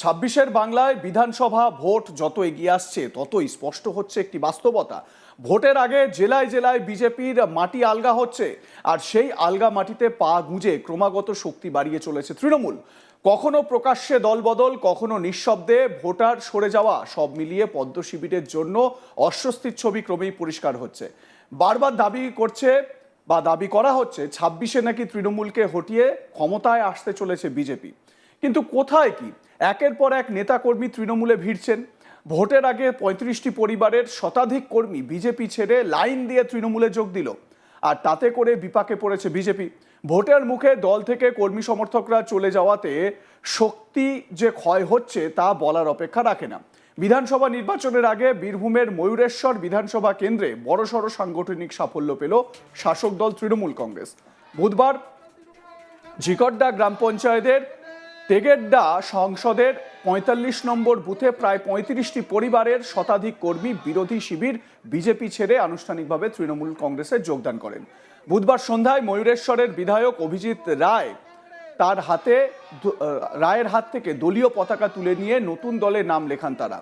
ছাব্বিশের বাংলায় বিধানসভা ভোট যত এগিয়ে আসছে ততই স্পষ্ট হচ্ছে একটি বাস্তবতা। ভোটের আগে জেলায় জেলায় বিজেপির মাটি আলগা হচ্ছে, আর সেই আলগা মাটিতে পা গুঁজে ক্রমাগত শক্তি বাড়িয়ে চলেছে তৃণমূল। কখনো প্রকাশ্যে দলবদল, কখনো নিঃশব্দে ভোটার সরে যাওয়া, সব মিলিয়ে পদ্ম শিবিরের জন্য অস্বস্তির ছবি ক্রমেই পরিষ্কার হচ্ছে। বারবার দাবি করা হচ্ছে ২৬-এ নাকি তৃণমূলকে হটিয়ে ক্ষমতায় আসতে চলেছে বিজেপি। কিন্তু কোথায় কি? একের পর এক নেতাকর্মী তৃণমূলে ভিড়ছেন। ভোটের আগে ৩৫টি পরিবারের শতাধিক কর্মী বিজেপি ছেড়ে লাইন দিয়ে তৃণমূলে যোগ দিল, আর তাতে করে বিপাকে পড়েছে বিজেপি। ভোটের মুখে দল থেকে কর্মী সমর্থকরা চলে যাওয়াতে শক্তি যে ক্ষয় হচ্ছে তা বলার অপেক্ষা রাখে না। বিধানসভা নির্বাচনের আগে বীরভূমের ময়ূরেশ্বর বিধানসভা কেন্দ্রে বড়সড় সাংগঠনিক সাফল্য পেল শাসক দল তৃণমূল কংগ্রেস। বুধবার ঝিকরডা গ্রাম পঞ্চায়েতের তেগেড্ডা সংসদের ৪৫ নম্বর বুথে প্রায় ৩৫টি পরিবারের শতাধিক কর্মী বিরোধী শিবির বিজেপি ছেড়ে আনুষ্ঠানিকভাবে তৃণমূল কংগ্রেসে যোগদান করেন। বুধবার সন্ধ্যায় ময়ূরেশ্বরের বিধায়ক অভিজিৎ রায়ের হাত থেকে দলীয় পতাকা তুলে নিয়ে নতুন দলে নাম লেখান তারা।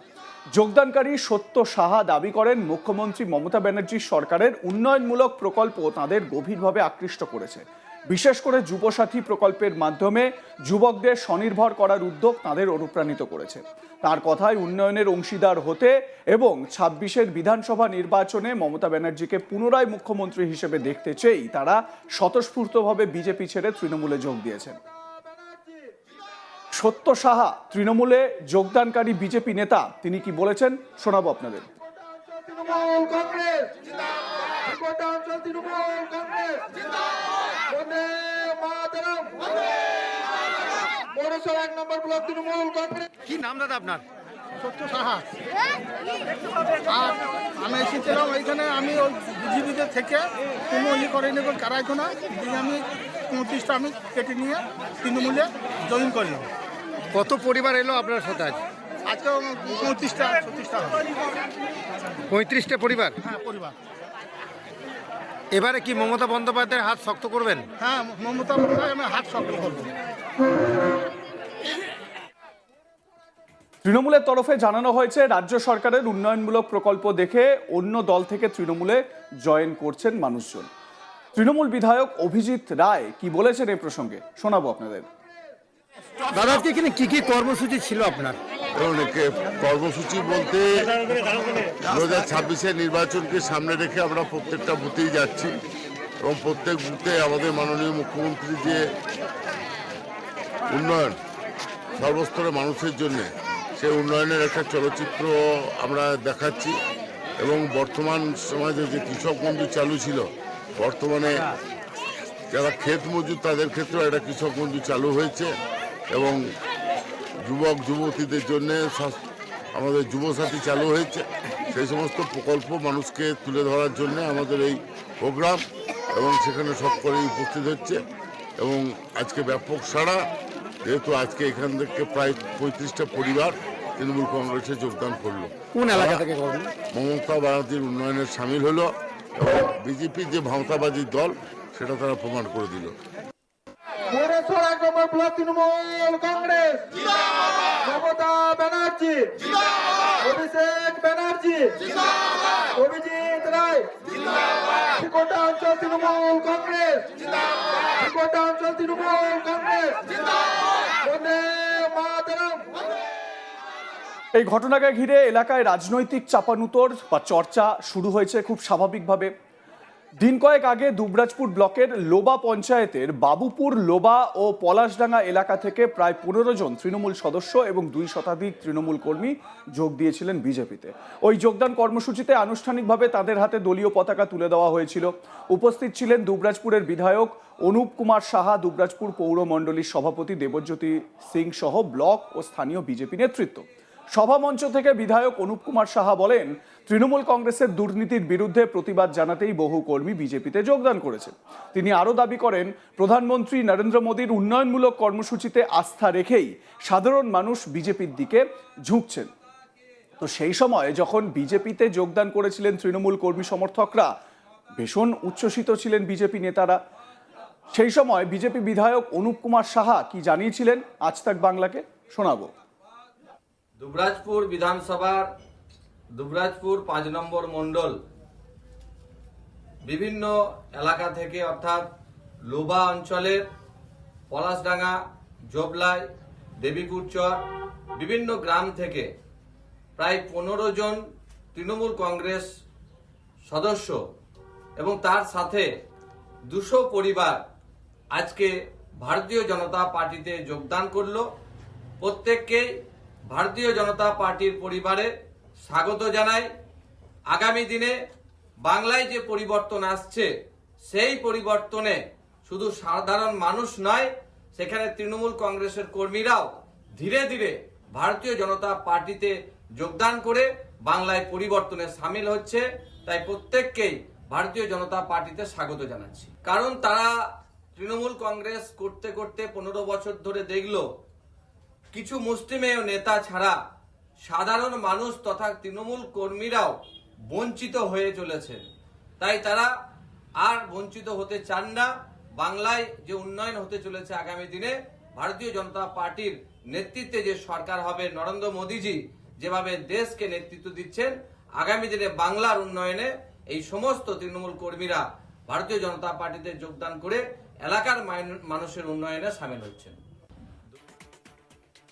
যোগদানকারী সত্য সাহা দাবি করেন, মুখ্যমন্ত্রী মমতা ব্যানার্জির সরকারের উন্নয়নমূলক প্রকল্প তাঁদের গভীরভাবে আকৃষ্ট করেছে। বিশেষ করে যুবসাথী প্রকল্পের মাধ্যমে যুবকদের স্বনির্ভর করার উদ্যোগ তাঁদের অনুপ্রাণিত করেছে। তার কথায় উন্নয়নের অংশীদার হতে এবং ২৬-এর বিধানসভা নির্বাচনে মমতা ব্যানার্জিকে পুনরায় মুখ্যমন্ত্রী হিসেবে দেখতে চেয়েই তারা স্বতঃস্ফূর্তভাবে বিজেপি ছেড়ে তৃণমূলে যোগ দিয়েছেন। সত্য সাহা তৃণমূলে যোগদানকারী বিজেপি নেতা, তিনি কি বলেছেন শোনাবো আপনাদের। কি নাম দাদা আপনার? সত্য সাহা। আর আমি এসেছিলাম এইখানে, আমি ওই বিজেপিতে থেকে কোনো করিনি, কারাইতো না, আমি ৩৫টা আমি কেটে নিয়ে তৃণমূলে জয়েন করলাম। কত পরিবার এলো আপনার সাথে আজ? আজকে ৩৫টা ৩৬টা হবে। ৩৫টা পরিবার? হ্যাঁ, পরিবার। এবারে কি মমতা বন্দ্যোপাধ্যায়ের হাত শক্ত করবেন? হ্যাঁ, মমতা বন্দ্যোপাধ্যায় আমি হাত শক্ত করবো। তৃণমূলের তরফে জানানো হয়েছে, রাজ্য সরকারের উন্নয়নমূলক প্রকল্প দেখে অন্য দল থেকে তৃণমূলে জয়েন করছেন মানুষজন। তৃণমূল বিধায়ক অভিজিৎ রায় কি বলেছেন এই প্রসঙ্গে শোনাবো আপনাদের। দাদা আজকে এখানে কি কি কর্মসূচি ছিল আপনার? কর্মসূচি বলতে ২০২৬-এর নির্বাচনকে সামনে রেখে আমরা প্রত্যেকটা বুথেই যাচ্ছি এবং প্রত্যেক বুথে আমাদের মাননীয় মুখ্যমন্ত্রী যে উন্নয়ন সর্বস্তরের মানুষের জন্য, সেই উন্নয়নের একটা চলচ্চিত্র আমরা দেখাচ্ছি। এবং বর্তমান সমাজে যে কৃষক বন্ধু চালু ছিল, বর্তমানে যারা ক্ষেত মজুর তাদের ক্ষেত্রেও একটা কৃষক বন্ধু চালু হয়েছে। এবং যুবক যুবতীদের জন্য আমাদের যুবসাথী চালু হয়েছে। সেই সমস্ত প্রকল্প মানুষকে তুলে ধরার জন্য আমাদের এই প্রোগ্রাম, এবং সেখানে সকলেই উপস্থিত হচ্ছে। এবং আজকে ব্যাপক সাড়া, যেহেতু আজকে এখান থেকে প্রায় ৩৫টা পরিবার তৃণমূল কংগ্রেসে যোগদান করলো। কোন এলাকা থেকে করবেন? মমতা ব্যানার্জির উন্নয়নের সামিল হলো এবং বিজেপির যে ভাঁওতাবাজির দল সেটা তারা প্রমাণ করে দিল। তৃণমূল কংগ্রেস মমতা ব্যানার্জি, অভিষেক ব্যানার্জি, অভিজিৎ রায়, ঝিকরডা অঞ্চল তৃণমূল কংগ্রেস, ঝিকরডা অঞ্চল তৃণমূল কংগ্রেস, বন্দে মাতরম। এই ঘটনাকে ঘিরে এলাকায় রাজনৈতিক চাপানুতোর বা চর্চা শুরু হয়েছে খুব স্বাভাবিকভাবে। দিন কয়েক আগে দুবরাজপুর ব্লকের লোবা পঞ্চায়েতের বাবুপুর লোবা ও পলাশডাঙ্গা এলাকা থেকে প্রায় ১৫ জন তৃণমূল সদস্য এবং ২ শতাধিক তৃণমূল কর্মী যোগ দিয়েছিলেন বিজেপিতে। ওই যোগদান কর্মসূচিতে আনুষ্ঠানিকভাবে তাদের হাতে দলীয় পতাকা তুলে দেওয়া হয়েছিল। উপস্থিত ছিলেন দুবরাজপুরের বিধায়ক অনুপ কুমার সাহা, দুবরাজপুর পৌরমণ্ডলীর সভাপতি দেবজ্যোতি সিং সহ ব্লক ও স্থানীয় বিজেপি নেতৃত্ব। সভামঞ্চ থেকে বিধায়ক অনুপ কুমার সাহা বলেন, তৃণমূল কংগ্রেসের দুর্নীতির বিরুদ্ধে প্রতিবাদ জানাতেই বহু কর্মী বিজেপিতে যোগদান করেছে। তিনি আরও দাবি করেন, প্রধানমন্ত্রী নরেন্দ্র মোদীর উন্নয়নমূলক কর্মসূচিতে আস্থা রেখেই সাধারণ মানুষ বিজেপির দিকে ঝুঁকছেন। তো সেই সময় যখন বিজেপিতে যোগদান করেছিলেন তৃণমূল কর্মী সমর্থকরা, ভীষণ উচ্ছ্বসিত ছিলেন বিজেপি নেতারা। সেই সময় বিজেপি বিধায়ক অনুপ কুমার সাহা কি জানিয়েছিলেন আজ তাক বাংলাকে শোনাবো। দুবরাজপুর বিধানসভার দুবরাজপুর 5 নম্বর মণ্ডল বিভিন্ন এলাকা থেকে অর্থাৎ লোবা অঞ্চলের পলাশডাঙ্গা, জবলাই, দেবীপুরচর বিভিন্ন গ্রাম থেকে প্রায় 15 জন তৃণমূল কংগ্রেস সদস্য এবং তার সাথে 200 পরিবার আজকে ভারতীয় জনতা পার্টিতে যোগদান করলো। প্রত্যেককে ভারতীয় জনতা পার্টির পরিবারে স্বাগত জানাই। আগামী দিনে বাংলায় যে পরিবর্তন আসছে সেই পরিবর্তনে শুধু সাধারণ মানুষ নয়, সেখানে তৃণমূল কংগ্রেসের কর্মীরাও ধীরে ধীরে ভারতীয় জনতা পার্টিতে যোগদান করে বাংলায় পরিবর্তনে সামিল হচ্ছে। তাই প্রত্যেককেই ভারতীয় জনতা পার্টিতে স্বাগত জানাচ্ছি। কারণ তারা তৃণমূল কংগ্রেস করতে করতে 15 বছর ধরে দেখলো কিছু মুষ্টিমেয় নেতা ছাড়া সাধারণ মানুষ তথা তৃণমূল কর্মীরাও বঞ্চিত হয়ে চলেছে। তাই তারা আর বঞ্চিত হতে চান না। বাংলায় যে উন্নয়ন হতে চলেছে আগামী দিনে ভারতীয় জনতা পার্টির নেতৃত্বে যে সরকার হবে, নরেন্দ্র মোদীজি যেভাবে দেশকে নেতৃত্ব দিচ্ছেন, আগামী দিনে বাংলার উন্নয়নে এই সমস্ত তৃণমূল কর্মীরা ভারতীয় জনতা পার্টিতে যোগদান করে এলাকার মানুষের উন্নয়নে সামিল হচ্ছেন।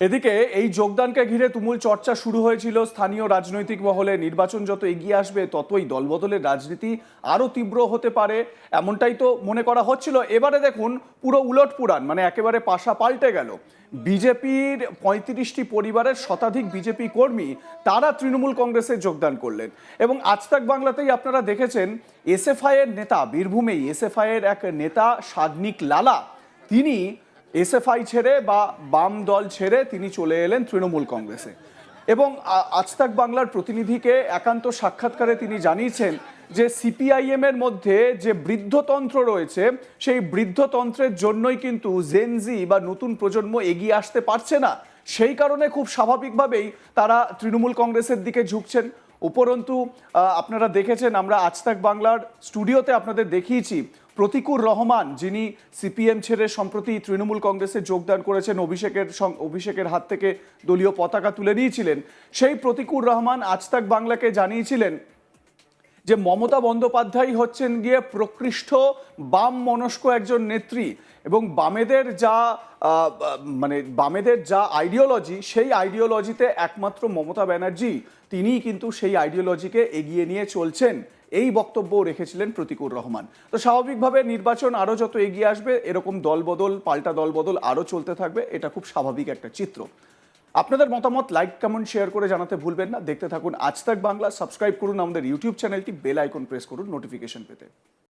এদিকে এই যোগদানকে ঘিরে তুমুল চর্চা শুরু হয়েছিল স্থানীয় রাজনৈতিক মহলে। নির্বাচন যত এগিয়ে আসবে ততই দলবদলের রাজনীতি আরো তীব্র হতে পারে, এমনটাই তো মনে করা হচ্ছিল। এবারে দেখুন পুরো উলট পুরাণ, মানে একেবারে পাশা পাল্টে গেল। বিজেপির 35টি পরিবারের শতাধিক বিজেপি কর্মী তারা তৃণমূল কংগ্রেসে যোগদান করলেন। এবং আজ তাক বাংলাতেই আপনারা দেখেছেন এসএফআই এর নেতা, বীরভূমেই এসএফআই এর এক নেতা সাদনিক লালা, তিনি এসএফআই ছেড়ে বা বাম দল ছেড়ে তিনি চলে এলেন তৃণমূল কংগ্রেসে। এবং আজ তাক বাংলার প্রতিনিধিকে একান্ত সাক্ষাৎকারে তিনি জানিয়েছেন যে সিপিআইএম এর মধ্যে যে বৃদ্ধতন্ত্র রয়েছে, সেই বৃদ্ধতন্ত্রের জন্যই কিন্তু জেনজি বা নতুন প্রজন্ম এগিয়ে আসতে পারছে না। সেই কারণে খুব স্বাভাবিকভাবেই তারা তৃণমূল কংগ্রেসের দিকে ঝুঁকছেন। উপরন্তু আপনারা দেখেছেন, আমরা আজ তাক বাংলার স্টুডিওতে আপনাদের দেখিয়েছি প্রতিকুর রহমান, যিনি সিপিএম ছেড়ে সম্প্রতি তৃণমূল কংগ্রেসে যোগদান করেছেন, অভিষেকের হাত থেকে দলীয় পতাকা তুলে নিয়েছিলেন। সেই প্রতিকুর রহমান আজ তাক বাংলাকে জানিয়েছিলেন যে মমতা বন্দ্যোপাধ্যায় হচ্ছেন গিয়ে প্রকৃষ্ট বাম মনস্ক একজন নেত্রী, এবং বামেদের যা আইডিওলজি, সেই আইডিওলজিতে একমাত্র মমতা ব্যানার্জি তিনিই কিন্তু সেই আইডিওলজিকে এগিয়ে নিয়ে চলছেন। এই বক্তব্য রেখেছিলেন প্রতিকুর রহমান। তো স্বাভাবিকভাবে নির্বাচন আরো যত এগিয়ে আসবে এরকম দলবদল, পাল্টা দলবদল আরো চলতে থাকবে, এটা খুব স্বাভাবিক একটা চিত্র। আপনাদের মতামত লাইক, কমেন্ট, শেয়ার করে জানাতে ভুলবেন না। দেখতে থাকুন আজ তাক বাংলা, সাবস্ক্রাইব করুন আমাদের ইউটিউব চ্যানেলটি, বেল আইকন প্রেস করুন নোটিফিকেশন পেতে।